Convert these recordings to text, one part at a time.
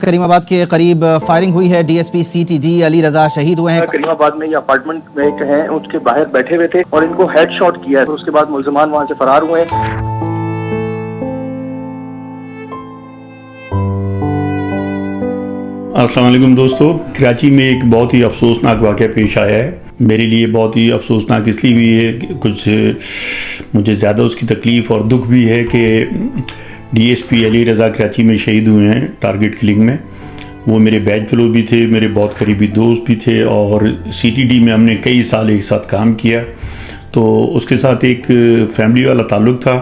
کریم آباد کے قریب فائرنگ ہوئی ہے. D S P C T D Ali Raza شہید ہوئے ہیں. کریم آباد میں یہ اپارٹمنٹ میں ایک ہیں اس کے باہر بیٹھے ہوئے تھے اور ان کو ہیڈ شاٹ کیا ہے. اس کے بعد ملزمان وہاں سے فرار ہوئے ہیں. السلام علیکم دوستو. کراچی میں ایک بہت ہی افسوسناک واقعہ پیش آیا ہے. میرے لیے بہت ہی افسوسناک اس لیے بھی ہے کہ کچھ مجھے زیادہ اس کی تکلیف اور دکھ بھی ہے کہ ڈی ایس پی علی رضا کراچی میں شہید ہوئے ہیں ٹارگٹ کلنگ میں. وہ میرے بیچ فیلو بھی تھے, میرے بہت قریبی دوست بھی تھے اور سی ٹی ڈی میں ہم نے کئی سال ایک ساتھ کام کیا. تو اس کے ساتھ ایک فیملی والا تعلق تھا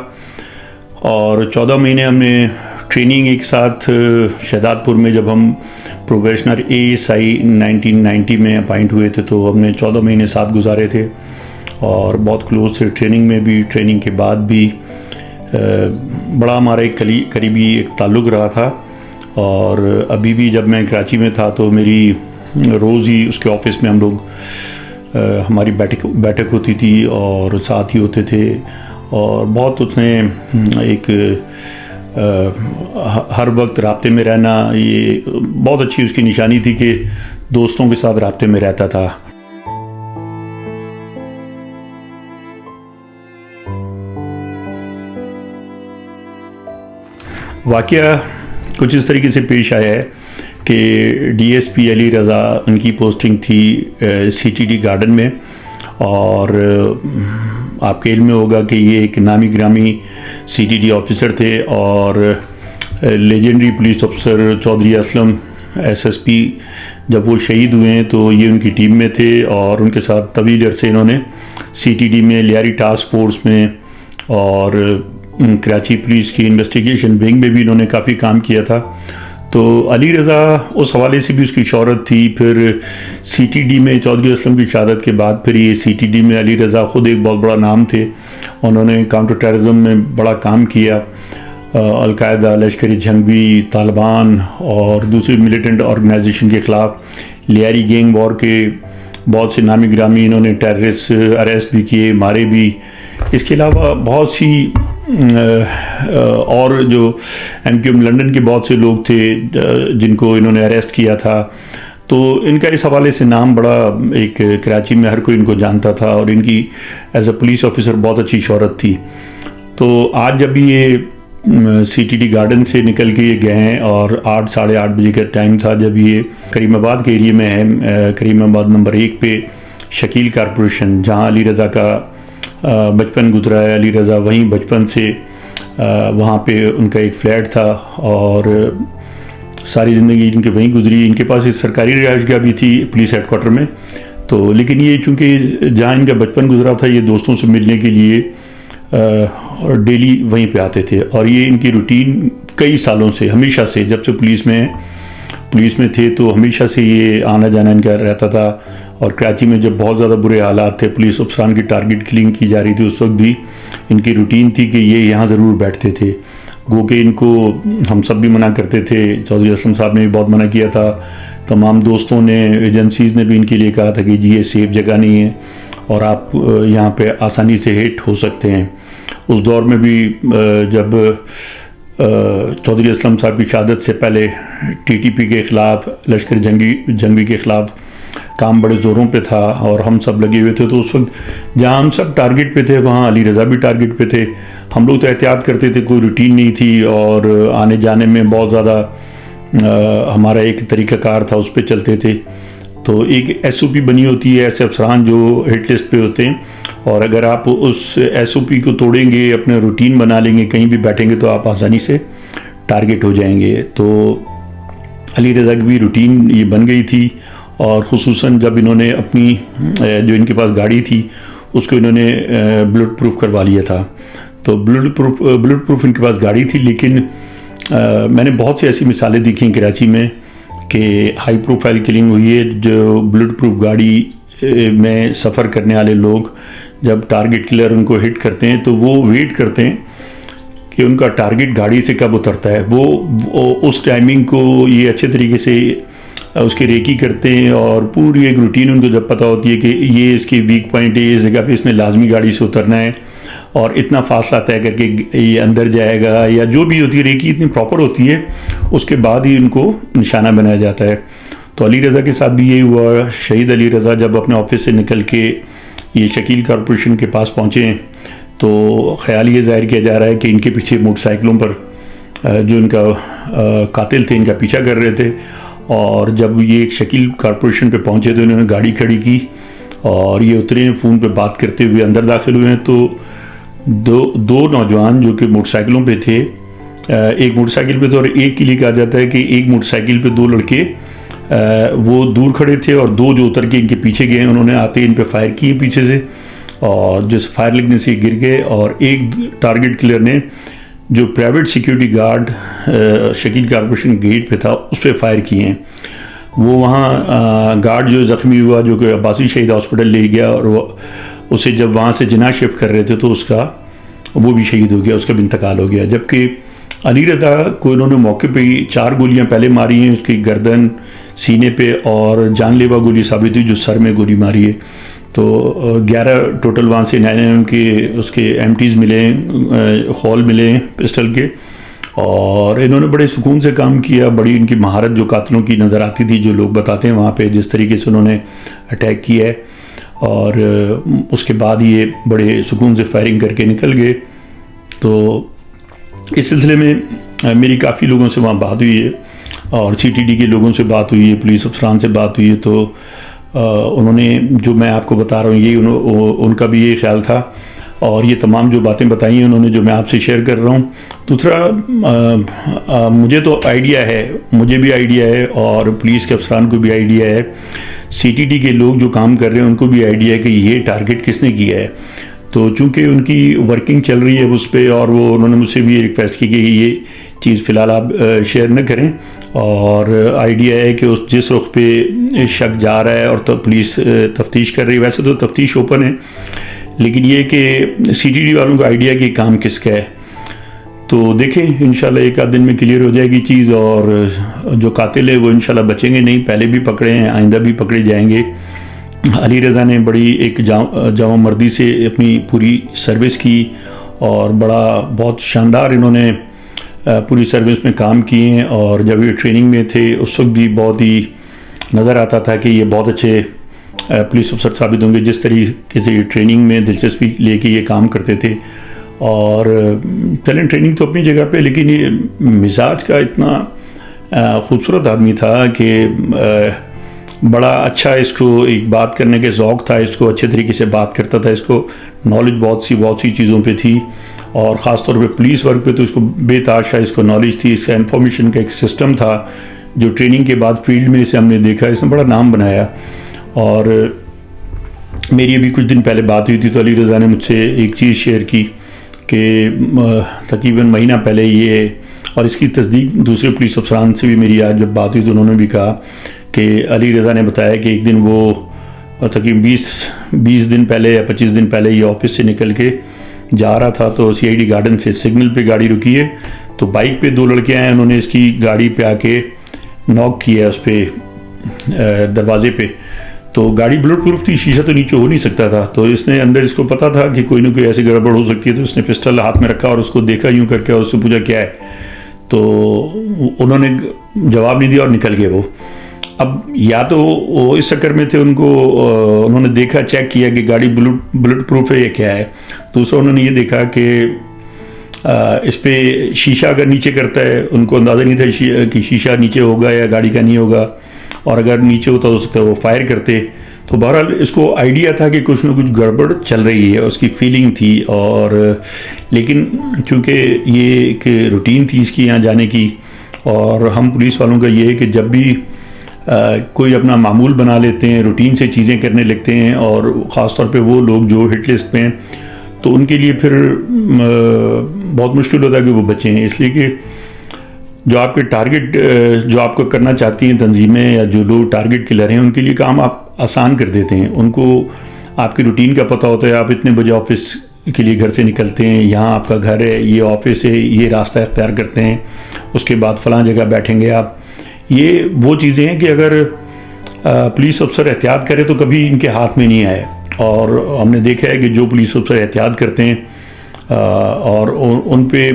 اور 14 مہینے ہم نے ٹریننگ ایک ساتھ شہداد پور میں جب ہم پروبیشنر اے ایس آئی 1990 میں اپائنٹ ہوئے تھے تو ہم نے 14 مہینے ساتھ گزارے تھے اور بہت کلوز تھے. ٹریننگ میں بھی, ٹریننگ کے بعد بھی بڑا ہمارا ایک قریبی ایک تعلق رہا تھا. اور ابھی بھی جب میں کراچی میں تھا تو میری روز ہی اس کے آفس میں ہم لوگ ہماری بیٹھک ہوتی تھی اور ساتھ ہی ہوتے تھے. اور بہت اس نے ایک ہر وقت رابطے میں رہنا, یہ بہت اچھی اس کی نشانی تھی کہ دوستوں کے ساتھ رابطے میں رہتا تھا. واقعہ کچھ اس طریقے سے پیش آیا ہے کہ ڈی ایس پی علی رضا ان کی پوسٹنگ تھی سی ٹی ڈی گارڈن میں اور آپ کے علم میں ہوگا کہ یہ ایک نامی گرامی سی ٹی ڈی آفیسر تھے اور legendary police officer Chaudhry Aslam S S P جب وہ شہید ہوئے ہیں تو یہ ان کی ٹیم میں تھے اور ان کے ساتھ طویل عرصے انہوں نے سی ٹی ڈی میں لیاری ٹاسک فورس میں اور کراچی پولیس کی انویسٹیگیشن ونگ میں بھی انہوں نے کافی کام کیا تھا. تو علی رضا اس حوالے سے بھی اس کی شہرت تھی. پھر سی ٹی ڈی میں چودھری اسلم کی شہادت کے بعد پھر یہ سی ٹی ڈی میں علی رضا خود ایک بہت بڑا نام تھے. انہوں نے کاؤنٹر ٹیررزم میں بڑا کام کیا. القاعدہ, لشکری جھنگوی, طالبان اور دوسری ملیٹنٹ آرگنائزیشن کے خلاف لیاری گینگ وار کے بہت سے نامی گرامی انہوں نے ٹیررسٹ اریسٹ بھی کیے, مارے بھی. اس کے علاوہ بہت سی اور جو ایم کیو ایم لنڈن کے بہت سے لوگ تھے جن کو انہوں نے اریسٹ کیا تھا. تو ان کا اس حوالے سے نام بڑا ایک کراچی میں ہر کوئی ان کو جانتا تھا اور ان کی ایز اے پولیس آفیسر بہت اچھی شہرت تھی. تو آج جب یہ سی ٹی ڈی گارڈن سے نکل کے یہ گئے ہیں اور 8 ساڑھے 8 بجے کا ٹائم تھا جب یہ کریم آباد کے ایریے میں ہے, کریم آباد نمبر 1 پہ شکیل کارپوریشن جہاں علی رضا کا بچپن گزرا ہے. علی رضا وہیں بچپن سے وہاں پہ ان کا ایک فلیٹ تھا اور ساری زندگی ان کے وہیں گزری. ان کے پاس ایک سرکاری رہائش گاہ بھی تھی پولیس ہیڈ کوارٹر میں. تو لیکن یہ چونکہ جہاں ان کا بچپن گزرا تھا یہ دوستوں سے ملنے کے لیے ڈیلی وہیں پہ آتے تھے اور یہ ان کی روٹین کئی سالوں سے ہمیشہ سے جب سے پولیس میں تھے تو ہمیشہ سے یہ آنا جانا ان کا رہتا تھا. اور کراچی میں جب بہت زیادہ برے حالات تھے, پولیس افسران کی ٹارگٹ کلنگ کی جا رہی تھی, اس وقت بھی ان کی روٹین تھی کہ یہ یہاں ضرور بیٹھتے تھے. گو کہ ان کو ہم سب بھی منع کرتے تھے, چودھری اسلم صاحب نے بھی بہت منع کیا تھا, تمام دوستوں نے, ایجنسیز نے بھی ان کے لیے کہا تھا کہ جی یہ سیف جگہ نہیں ہے اور آپ یہاں پہ آسانی سے ہٹ ہو سکتے ہیں. اس دور میں بھی جب چودھری اسلم صاحب کی شہادت سے پہلے ٹی ٹی پی کے خلاف, لشکر جنگوی کے خلاف کام بڑے زوروں پہ تھا اور ہم سب لگے ہوئے تھے. تو اس وقت جہاں ہم سب ٹارگٹ پہ تھے وہاں علی رضا بھی ٹارگٹ پہ تھے. ہم لوگ تو احتیاط کرتے تھے, کوئی روٹین نہیں تھی اور آنے جانے میں بہت زیادہ ہمارا ایک طریقہ کار تھا, اس پہ چلتے تھے. تو ایک ایس او پی بنی ہوتی ہے, ایسے افسران جو ہٹ لسٹ پہ ہوتے ہیں اور اگر آپ اس ایس او پی کو توڑیں گے, اپنے روٹین بنا لیں گے, کہیں بھی بیٹھیں گے تو آپ آسانی سے ٹارگٹ ہو جائیں گے. تو علی رضا کی بھی روٹین یہ بن گئی تھی اور خصوصاً جب انہوں نے اپنی جو ان کے پاس گاڑی تھی اس کو انہوں نے بلٹ پروف کروا لیا تھا. تو بلٹ پروف ان کے پاس گاڑی تھی. لیکن میں نے بہت سی ایسی مثالیں دیکھی ہیں کراچی میں کہ ہائی پروفائل کلنگ ہوئی ہے, جو بلٹ پروف گاڑی میں سفر کرنے والے لوگ جب ٹارگٹ کلر ان کو ہٹ کرتے ہیں تو وہ ویٹ کرتے ہیں کہ ان کا ٹارگٹ گاڑی سے کب اترتا ہے. وہ اس ٹائمنگ کو یہ اچھے طریقے سے اس کی ریکی کرتے ہیں اور پوری ایک روٹین ان کو جب پتہ ہوتی ہے کہ یہ اس کی ویک پوائنٹ ہے, اس جگہ پہ اس نے لازمی گاڑی سے اترنا ہے اور اتنا فاصلہ طے کر کے یہ اندر جائے گا, یا جو بھی ہوتی ہے ریکی اتنی پراپر ہوتی ہے اس کے بعد ہی ان کو نشانہ بنایا جاتا ہے. تو علی رضا کے ساتھ بھی یہی ہوا. شہید علی رضا جب اپنے آفس سے نکل کے یہ شکیل کارپوریشن کے پاس پہنچے ہیں تو خیال یہ ظاہر کیا جا رہا ہے کہ ان کے پیچھے موٹر سائیکلوں پر جو ان کا قاتل تھے ان کا پیچھا کر رہے تھے. اور جب یہ شکیل کارپوریشن پہ پہنچے تو انہوں نے گاڑی کھڑی کی اور یہ اترے ہیں, فون پہ بات کرتے ہوئے اندر داخل ہوئے ہیں. تو دو نوجوان جو کہ موٹر سائیکلوں پہ تھے, ایک موٹر سائیکل پہ تھے اور ایک کے لیے کہا جاتا ہے کہ ایک موٹر سائیکل پہ 2 لڑکے وہ دور کھڑے تھے اور 2 جو اتر کے ان کے پیچھے گئے, انہوں نے آتے ان پہ فائر کیے پیچھے سے اور جس فائر لگنے سے گر گئے. اور ایک ٹارگٹ کلر نے جو private security guard Shakeel corporation gate پہ تھا اس پہ فائر کیے ہیں. وہ وہاں گارڈ جو زخمی ہوا جو کہ عباسی شہید ہاسپٹل لے گیا اور وہ اسے جب وہاں سے جناح شفٹ کر رہے تھے تو وہ بھی شہید ہو گیا, اس کا بھی انتقال ہو گیا. جبکہ علی رضا کو انہوں نے موقع پہ ہی 4 گولیاں پہلے ماری ہیں, اس کی گردن, سینے پہ, اور جان لیوا گولی ثابت ہوئی جو سر میں گولی ماری ہے. تو 11 ٹوٹل وہاں سے 9mm کے اس کے MTs ملے ہیں, خول ملے ہیں پسٹل کے. اور انہوں نے بڑے سکون سے کام کیا, بڑی ان کی مہارت جو قاتلوں کی نظر آتی تھی, جو لوگ بتاتے ہیں وہاں پہ جس طریقے سے انہوں نے اٹیک کیا ہے. اور اس کے بعد یہ بڑے سکون سے فائرنگ کر کے نکل گئے. تو اس سلسلے میں میری کافی لوگوں سے وہاں بات ہوئی ہے اور CTD کے لوگوں سے بات ہوئی ہے, پولیس افسران سے بات ہوئی ہے. تو انہوں نے جو میں آپ کو بتا رہا ہوں یہ ان کا بھی یہ خیال تھا اور یہ تمام جو باتیں بتائی ہیں انہوں نے جو میں آپ سے شیئر کر رہا ہوں. دوسرا مجھے تو آئیڈیا ہے, مجھے بھی آئیڈیا ہے اور پولیس کے افسران کو بھی آئیڈیا ہے, CTD کے لوگ جو کام کر رہے ہیں ان کو بھی آئیڈیا ہے کہ یہ ٹارگٹ کس نے کیا ہے. تو چونکہ ان کی ورکنگ چل رہی ہے اس پہ اور انہوں نے مجھ سے بھی ریکویسٹ کی کہ یہ چیز فی الحال آپ شیئر نہ کریں. اور آئیڈیا ہے کہ جس رخ پہ شک جا رہا ہے اور تو پولیس تفتیش کر رہی ہے, ویسے تو تفتیش اوپن ہے لیکن یہ کہ CTD والوں کا آئیڈیا کہ کام کس کا ہے. تو دیکھیں انشاءاللہ 1 دن میں کلیئر ہو جائے گی چیز اور جو قاتل ہے وہ انشاءاللہ بچیں گے نہیں, پہلے بھی پکڑے ہیں, آئندہ بھی پکڑے جائیں گے. علی رضا نے بڑی ایک جامع مردی سے اپنی پوری سروس کی اور بہت شاندار انہوں نے پوری سروس میں کام کیے ہیں. اور جب یہ ٹریننگ میں تھے اس وقت بھی بہت ہی نظر آتا تھا کہ یہ بہت اچھے پولیس افسر ثابت ہوں گے جس طریقے سے یہ ٹریننگ میں دلچسپی لے کے یہ کام کرتے تھے. اور ٹیلنٹ ٹریننگ تو اپنی جگہ پہ, لیکن یہ مزاج کا اتنا خوبصورت آدمی تھا کہ بڑا اچھا اس کو ایک بات کرنے کے ذوق تھا, اس کو اچھے طریقے سے بات کرتا تھا, اس کو نالج بہت سی چیزوں پہ تھی اور خاص طور پہ پولیس ورک پہ تو اس کو بے تحاشا اس کو نالج تھی. اس کا انفارمیشن کا ایک سسٹم تھا جو ٹریننگ کے بعد فیلڈ میں اسے ہم نے دیکھا, اس نے بڑا نام بنایا. اور میری ابھی کچھ دن پہلے بات ہوئی تھی تو علی رضا نے مجھ سے ایک چیز شیئر کی کہ تقریباً مہینہ پہلے یہ, اور اس کی تصدیق دوسرے پولیس افسران سے بھی میری آج جب بات ہوئی تو انہوں نے بھی کہا کہ علی رضا نے بتایا کہ ایک دن وہ تقریباً 20 دن پہلے یا 25 دن پہلے یہ آفس سے نکل کے جا رہا تھا تو CID گارڈن سے سگنل پہ گاڑی رکی ہے تو بائک پہ 2 لڑکے آئے, انہوں نے اس کی گاڑی پہ آ کے ناک کیا اس پہ دروازے پہ. تو گاڑی بلٹ پروف تھی, شیشہ تو نیچے ہو نہیں سکتا تھا, تو اس نے اندر اس کو پتا تھا کہ کوئی نہ کوئی ایسی گڑبڑ ہو سکتی ہے تو اس نے پسٹل ہاتھ میں رکھا اور اس کو دیکھا یوں کر کے اور اس سے پوچھا کیا ہے. تو انہوں نے جواب نہیں دیا اور نکل گئے وہ. اب یا تو وہ اس چکر میں تھے, انہوں نے دیکھا چیک کیا کہ گاڑی بلٹ پروف ہے یا کیا ہے. دوسرا انہوں نے یہ دیکھا کہ اس پہ شیشہ اگر نیچے کرتا ہے, ان کو اندازہ نہیں تھا کہ شیشہ نیچے ہوگا یا گاڑی کا نہیں ہوگا, اور اگر نیچے ہوتا ہو سکتا ہے وہ فائر کرتے. تو بہرحال اس کو آئیڈیا تھا کہ کچھ نہ کچھ گڑبڑ چل رہی ہے, اس کی فیلنگ تھی. اور لیکن چونکہ یہ ایک روٹین تھی اس کی یہاں جانے کی, اور ہم پولیس والوں کا یہ ہے کہ جب بھی کوئی اپنا معمول بنا لیتے ہیں, روٹین سے چیزیں کرنے لگتے ہیں, اور خاص طور پہ وہ لوگ جو ہٹ لسٹ پہ ہیں تو ان کے لیے پھر بہت مشکل ہوتا ہے کہ وہ بچیں. اس لیے کہ جو آپ کے ٹارگٹ جو آپ کو کرنا چاہتی ہیں تنظیمیں یا جو لوگ ٹارگٹ کلر ہیں ان کے لیے کام آپ آسان کر دیتے ہیں. ان کو آپ کی روٹین کا پتہ ہوتا ہے, آپ اتنے بجے آفس کے لیے گھر سے نکلتے ہیں, یہاں آپ کا گھر ہے, یہ آفس ہے, یہ راستہ اختیار کرتے ہیں, اس کے بعد فلاں جگہ بیٹھیں گے آپ. یہ وہ چیزیں ہیں کہ اگر پولیس افسر احتیاط کرے تو کبھی ان کے ہاتھ میں نہیں آئے. اور ہم نے دیکھا ہے کہ جو پولیس افسر احتیاط کرتے ہیں اور ان پہ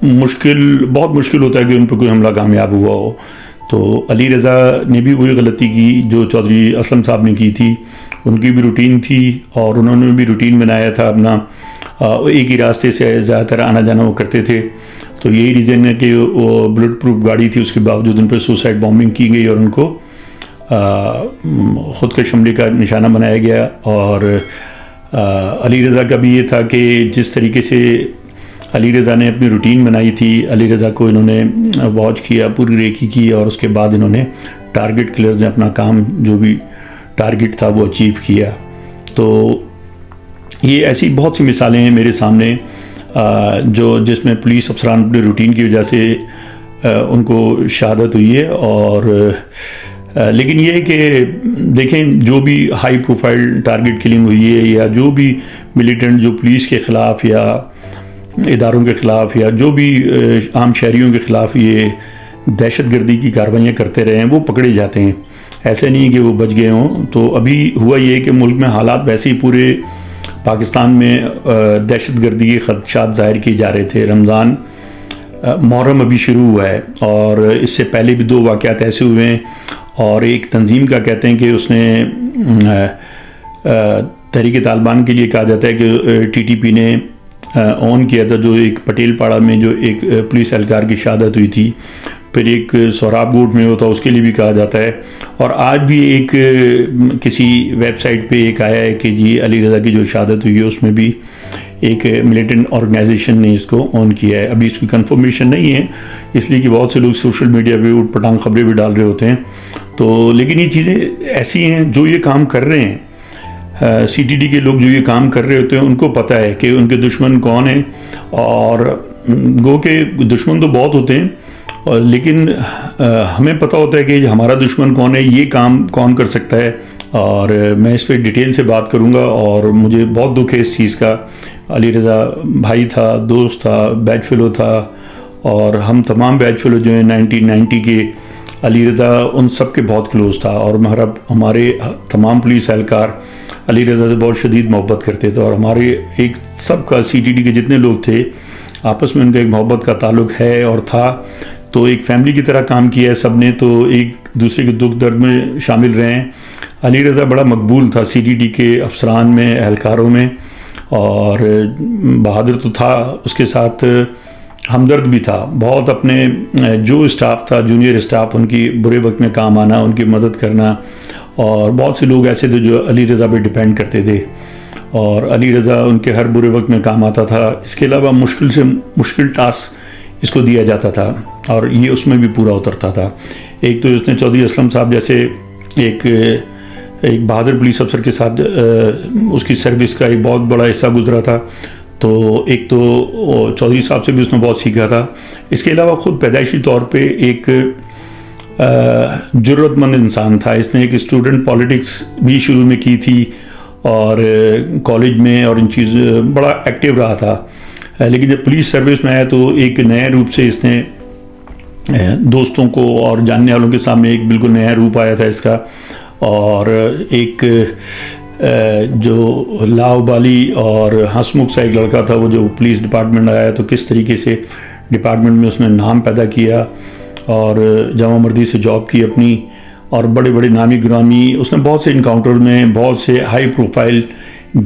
بہت مشکل ہوتا ہے کہ ان پہ کوئی حملہ کامیاب ہوا ہو. تو علی رضا نے بھی وہی غلطی کی جو چودھری اسلم صاحب نے کی تھی. ان کی بھی روٹین تھی اور انہوں نے بھی روٹین بنایا تھا اپنا, ایک ہی راستے سے زیادہ تر آنا جانا وہ کرتے تھے. تو یہی ریزن ہے کہ وہ بلٹ پروف گاڑی تھی, اس کے باوجود ان پہ سوسائڈ بامبنگ کی گئی اور ان کو خودکش حملے کا نشانہ بنایا گیا. اور علی رضا کا بھی یہ تھا کہ جس طریقے سے علی رضا نے اپنی روٹین بنائی تھی, علی رضا کو انہوں نے واچ کیا, پوری ریکی کی, اور اس کے بعد انہوں نے ٹارگٹ کلرز نے اپنا کام جو بھی ٹارگٹ تھا وہ اچیو کیا. تو یہ ایسی بہت سی مثالیں ہیں میرے سامنے جس میں پولیس افسران اپنے روٹین کی وجہ سے ان کو شہادت ہوئی ہے. اور لیکن یہ ہے کہ دیکھیں جو بھی ہائی پروفائل ٹارگٹ کلنگ ہوئی ہے یا جو بھی ملیٹنٹ جو پولیس کے خلاف یا اداروں کے خلاف یا جو بھی عام شہریوں کے خلاف یہ دہشت گردی کی کارروائیاں کرتے رہے ہیں وہ پکڑے جاتے ہیں. ایسے نہیں کہ وہ بچ گئے ہوں. تو ابھی ہوا یہ کہ ملک میں حالات ویسے ہی پورے پاکستان میں دہشت گردی کے خدشات ظاہر کیے جا رہے تھے. رمضان محرم ابھی شروع ہوا ہے اور اس سے پہلے بھی 2 واقعات ایسے ہوئے ہیں. اور ایک تنظیم کا کہتے ہیں کہ اس نے تحریک طالبان کے لیے کہا جاتا ہے کہ ٹی ٹی پی نے اون کیا تھا, جو ایک پٹیل پاڑا میں جو ایک پولیس اہلکار کی شہادت ہوئی تھی. پھر ایک سوراب گوٹ میں ہوتا, اس کے لیے بھی کہا جاتا ہے. اور آج بھی ایک کسی ویب سائٹ پہ ایک آیا ہے کہ جی علی رضا کی جو شہادت ہوئی ہے اس میں بھی ایک ملیٹنٹ آرگنائزیشن نے اس کو آن کیا ہے. ابھی اس کی کنفرمیشن نہیں ہے, اس لیے کہ بہت سے لوگ سوشل میڈیا پہ اٹھ پٹانگ خبریں بھی ڈال رہے ہوتے ہیں. تو لیکن یہ چیزیں ایسی ہیں جو یہ کام کر رہے ہیں, سی ٹی ڈی کے لوگ جو یہ کام کر رہے ہوتے ہیں ان کو پتہ ہے کہ ان کے دشمن کون ہیں. اور گو کہ دشمن تو بہت ہوتے ہیں لیکن ہمیں پتہ ہوتا ہے کہ ہمارا دشمن کون ہے, یہ کام کون کر سکتا ہے. اور میں اس پہ ڈیٹیل سے بات کروں گا اور مجھے بہت دکھ ہے اس چیز کا. علی رضا بھائی تھا, دوست تھا, بیچ فیلو تھا, اور ہم تمام بیچ فیلو جو ہیں 1990 کے, علی رضا ان سب کے بہت کلوز تھا. اور ہمارے تمام پولیس اہلکار علی رضا سے بہت شدید محبت کرتے تھے. اور ہمارے ایک سب کا سی ٹی ڈی کے جتنے لوگ تھے آپس میں ان کا ایک محبت کا تعلق ہے اور تھا. تو ایک فیملی کی طرح کام کیا ہے سب نے, تو ایک دوسرے کے دکھ درد میں شامل رہے ہیں. علی رضا بڑا مقبول تھا سی ٹی ڈی کے افسران میں, اہلکاروں میں, اور بہادر تو تھا, اس کے ساتھ ہمدرد بھی تھا بہت. اپنے جو اسٹاف تھا, جونیئر اسٹاف, ان کی برے وقت میں کام آنا, ان کی مدد کرنا. اور بہت سے لوگ ایسے تھے جو علی رضا پہ ڈیپینڈ کرتے تھے اور علی رضا ان کے ہر برے وقت میں کام آتا تھا. اس کے علاوہ مشکل سے مشکل ٹاسک اس کو دیا جاتا تھا اور یہ اس میں بھی پورا اترتا تھا. ایک تو اس نے چودھری اسلم صاحب جیسے ایک بہادر پولیس افسر کے ساتھ اس کی سروس کا ایک بہت بڑا حصہ گزرا تھا. تو ایک تو چودھری صاحب سے بھی اس نے بہت سیکھا تھا. اس کے علاوہ خود پیدائشی طور پہ ایک جرأت مند انسان تھا. اس نے ایک اسٹوڈنٹ پالیٹکس بھی شروع میں کی تھی اور کالج میں, اور ان چیز بڑا ایکٹیو رہا تھا. لیکن جب پولیس سروس میں آیا تو ایک نئے روپ سے اس نے دوستوں کو اور جاننے والوں کے سامنے ایک بالکل نیا روپ آیا تھا اس کا. اور ایک جو لاؤبالی اور ہنسمکھ سا ایک لڑکا تھا, وہ جو پولیس ڈپارٹمنٹ آیا تو کس طریقے سے ڈپارٹمنٹ میں اس نے نام پیدا کیا اور جامع مردی سے جاب کی اپنی, اور بڑے بڑے نامی گرامی. اس نے بہت سے انکاؤنٹر میں بہت سے ہائی پروفائل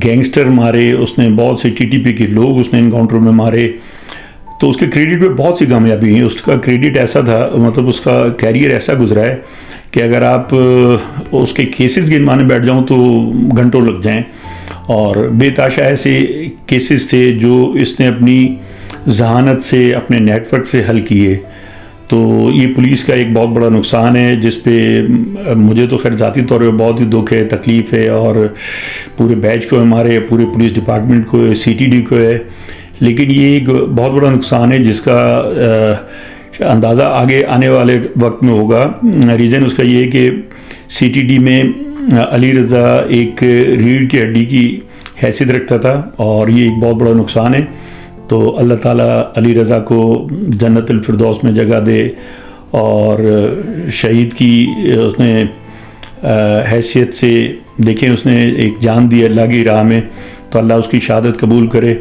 گینگسٹر مارے, اس نے بہت سے ٹی ٹی پی کے لوگ اس نے انکاؤنٹر میں مارے. تو اس کے کریڈٹ پہ بہت سی کامیابی ہیں. اس کا کریڈٹ ایسا تھا, مطلب اس کا کیریئر ایسا گزرا ہے کہ اگر آپ اس کے کیسز گنوانے بیٹھ جاؤں تو گھنٹوں لگ جائیں. اور بے تحاشا ایسے کیسز تھے جو اس نے اپنی ذہانت سے, اپنے نیٹ ورک سے حل کیے. تو یہ پولیس کا ایک بہت بڑا نقصان ہے جس پہ مجھے تو خیر ذاتی طور پہ بہت ہی دکھ ہے, تکلیف ہے, اور پورے بیچ کو, ہمارے پورے پولیس ڈپارٹمنٹ کو, سی ٹی ڈی کو ہے. لیکن یہ ایک بہت بڑا نقصان ہے جس کا اندازہ آگے آنے والے وقت میں ہوگا. ریزن اس کا یہ ہے کہ سی ٹی ڈی میں علی رضا ایک ریڑھ کی ہڈی کی حیثیت رکھتا تھا اور یہ ایک بہت بڑا نقصان ہے. تو اللہ تعالیٰ علی رضا کو جنت الفردوس میں جگہ دے, اور شہید کی اس نے حیثیت سے دیکھیں, اس نے ایک جان دی اللہ کی راہ میں, تو اللہ اس کی شہادت قبول کرے.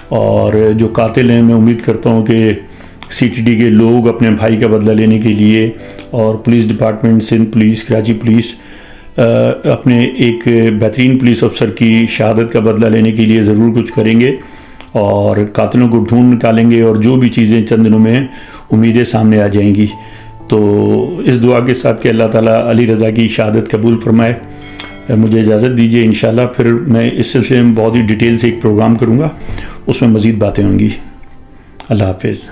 اور جو قاتل ہیں میں امید کرتا ہوں کہ CTD کے لوگ اپنے بھائی کا بدلہ لینے کے لیے اور police department Sindh police Karachi police اپنے ایک بہترین پولیس افسر کی شہادت کا بدلہ لینے کے لیے ضرور کچھ کریں گے اور قاتلوں کو ڈھونڈ نکالیں گے اور جو بھی چیزیں چند دنوں میں امیدیں سامنے آ جائیں گی. تو اس دعا کے ساتھ کہ اللہ تعالیٰ علی رضا کی شہادت قبول فرمائے مجھے اجازت دیجیے. انشاءاللہ پھر میں اس سلسلے میں بہت ہی ڈیٹیل سے ایک پروگرام کروں گا, اس میں مزید باتیں ہوں گی. اللہ حافظ.